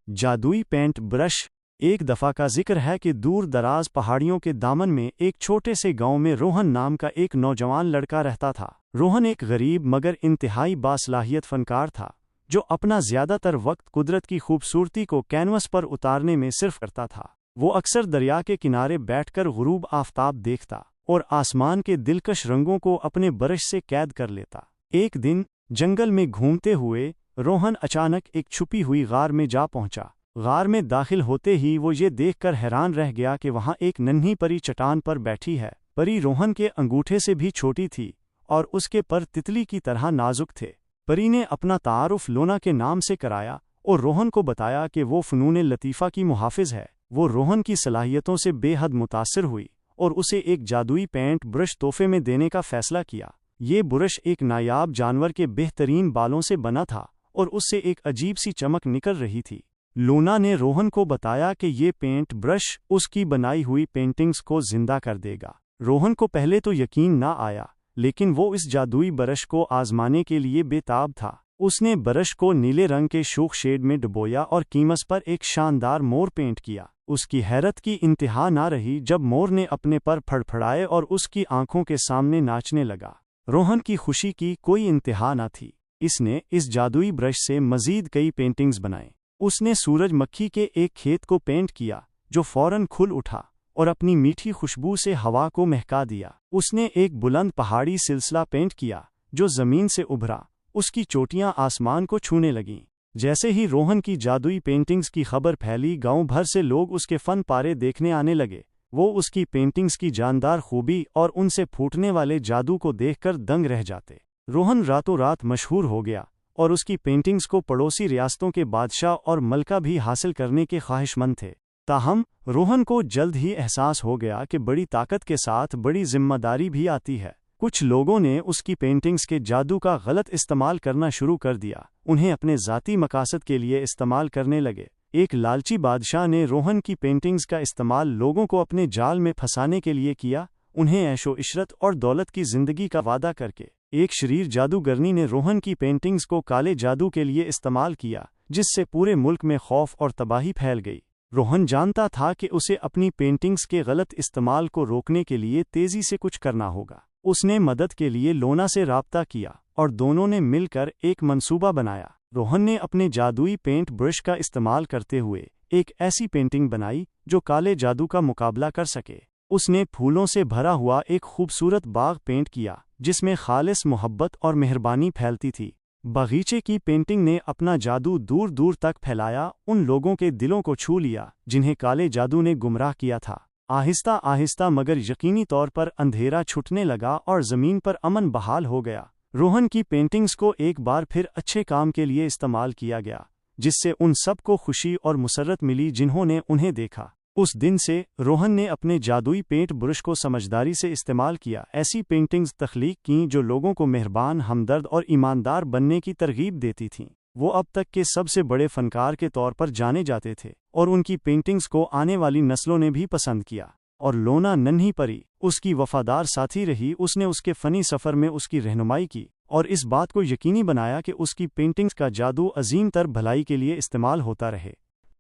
जादुई paint brush. एक दफ़ा का जिक्र है कि दूर दराज पहाड़ियों के दामन में एक छोटे से गांव में रोहन नाम का एक नौजवान लड़का रहता था। रोहन एक गरीब मगर इंतहाई बासलाहियत फनकार था, जो अपना ज़्यादातर वक्त कुदरत की खूबसूरती को कैनवस पर उतारने में सिर्फ करता था। वो अक्सर दरिया के किनारे बैठकर गुरूब आफताब देखता और आसमान के दिलकश रंगों को अपने ब्रश से कैद कर लेता। एक दिन जंगल में घूमते हुए रोहन अचानक एक छुपी हुई गार में जा पहुंचा। गार में दाखिल होते ही वो ये देखकर हैरान रह गया कि वहां एक नन्ही परी चट्टान पर बैठी है। परी रोहन के अंगूठे से भी छोटी थी और उसके पर तितली की तरह नाजुक थे। परी ने अपना तारुफ लोना के नाम से कराया और रोहन को बताया कि वो फ़नून लतीफ़ा की मुहाफ़िज़ है। वो रोहन की सलाहियतों से बेहद मुतासिर हुई और उसे एक जादुई पेंट ब्रश तोहफे में देने का फ़ैसला किया। ये ब्रश एक नायाब जानवर के बेहतरीन बालों से बना था और उससे एक अजीब सी चमक निकल रही थी। लोना ने रोहन को बताया कि ये पेंट ब्रश उसकी बनाई हुई पेंटिंग्स को जिंदा कर देगा। रोहन को पहले तो यकीन ना आया, लेकिन वो इस जादुई ब्रश को आजमाने के लिए बेताब था। उसने ब्रश को नीले रंग के शोख शेड में डुबोया और कीमस पर एक शानदार मोर पेंट किया। उसकी हैरत की इंतहा ना रही जब मोर ने अपने पर फड़फड़ाए और उसकी आंखों के सामने नाचने लगा। रोहन की खुशी की कोई इंतहा ना थी। इसने इस जादुई ब्रश से मजीद कई पेंटिंग्स बनाए। उसने सूरजमुखी के एक खेत को पेंट किया जो फौरन खुल उठा और अपनी मीठी खुशबू से हवा को महका दिया। उसने एक बुलंद पहाड़ी सिलसिला पेंट किया जो ज़मीन से उभरा। उसकी चोटियां आसमान को छूने लगीं। जैसे ही रोहन की जादुई पेंटिंग्स की खबर फैली, गांव भर से लोग उसके फन पारे देखने आने लगे। वो उसकी पेंटिंग्स की जानदार खूबी और उनसे फूटने वाले जादू को देखकर दंग रह जाते। रोहन रातों रात मशहूर हो गया और उसकी पेंटिंग्स को पड़ोसी रियासतों के बादशाह और मलका भी हासिल करने के ख्वाहिशमंद थे। ताहम रोहन को जल्द ही एहसास हो गया कि बड़ी ताकत के साथ बड़ी जिम्मेदारी भी आती है। कुछ लोगों ने उसकी पेंटिंग्स के जादू का गलत इस्तेमाल करना शुरू कर दिया, उन्हें अपने ज़ाती मकासद के लिए इस्तेमाल करने लगे। एक लालची बादशाह ने रोहन की पेंटिंग्स का इस्तेमाल लोगों को अपने जाल में फंसाने के लिए किया, उन्हें ऐशो इशरत और दौलत की जिंदगी का वादा करके। एक शरीर जादूगरनी ने रोहन की पेंटिंग्स को काले जादू के लिए इस्तेमाल किया, जिससे पूरे मुल्क में खौफ और तबाही फैल गई। रोहन जानता था कि उसे अपनी पेंटिंग्स के गलत इस्तेमाल को रोकने के लिए तेजी से कुछ करना होगा। उसने मदद के लिए लोना से राब्ता किया और दोनों ने मिलकर एक मंसूबा बनाया। रोहन ने अपने जादुई पेंट ब्रश का इस्तेमाल करते हुए एक ऐसी पेंटिंग बनाई जो काले जादू का मुकाबला कर सके। उसने फूलों से भरा हुआ एक खूबसूरत बाग पेंट किया जिसमें खालिस मोहब्बत और मेहरबानी फैलती थी। बगीचे की पेंटिंग ने अपना जादू दूर दूर तक फैलाया, उन लोगों के दिलों को छू लिया जिन्हें काले जादू ने गुमराह किया था। आहिस्ता आहिस्ता मगर यकीनी तौर पर अंधेरा छुटने लगा और ज़मीन पर अमन बहाल हो गया। रोहन की पेंटिंग्स को एक बार फिर अच्छे काम के लिए इस्तेमाल किया गया, जिससे उन सब को खुशी और मुसर्रत मिली जिन्होंने उन्हें देखा। उस दिन से रोहन ने अपने जादुई पेंट ब्रश को समझदारी से इस्तेमाल किया, ऐसी पेंटिंग्स तख्लीक की जो लोगों को मेहरबान, हमदर्द और ईमानदार बनने की तरगीब देती थीं। वो अब तक के सबसे बड़े फनकार के तौर पर जाने जाते थे और उनकी पेंटिंग्स को आने वाली नस्लों ने भी पसंद किया। और लोना नन्ही परी उसकी वफादार साथी रही। उसने उसके फ़नी सफ़र में उसकी रहनुमाई की और इस बात को यकीनी बनाया कि उसकी पेंटिंग्स का जादू अजीम तर भलाई के लिए इस्तेमाल होता रहे।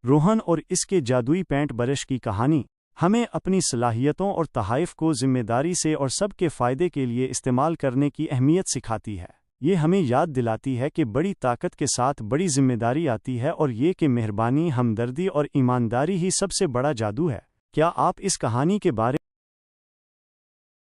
रोहन और इसके जादुई पेंट ब्रश की कहानी हमें अपनी सलाहियतों और तहाइफ को जिम्मेदारी से और सबके फ़ायदे के लिए इस्तेमाल करने की अहमियत सिखाती है। ये हमें याद दिलाती है कि बड़ी ताकत के साथ बड़ी जिम्मेदारी आती है और ये कि मेहरबानी, हमदर्दी और ईमानदारी ही सबसे बड़ा जादू है। क्या आप इस कहानी के बारे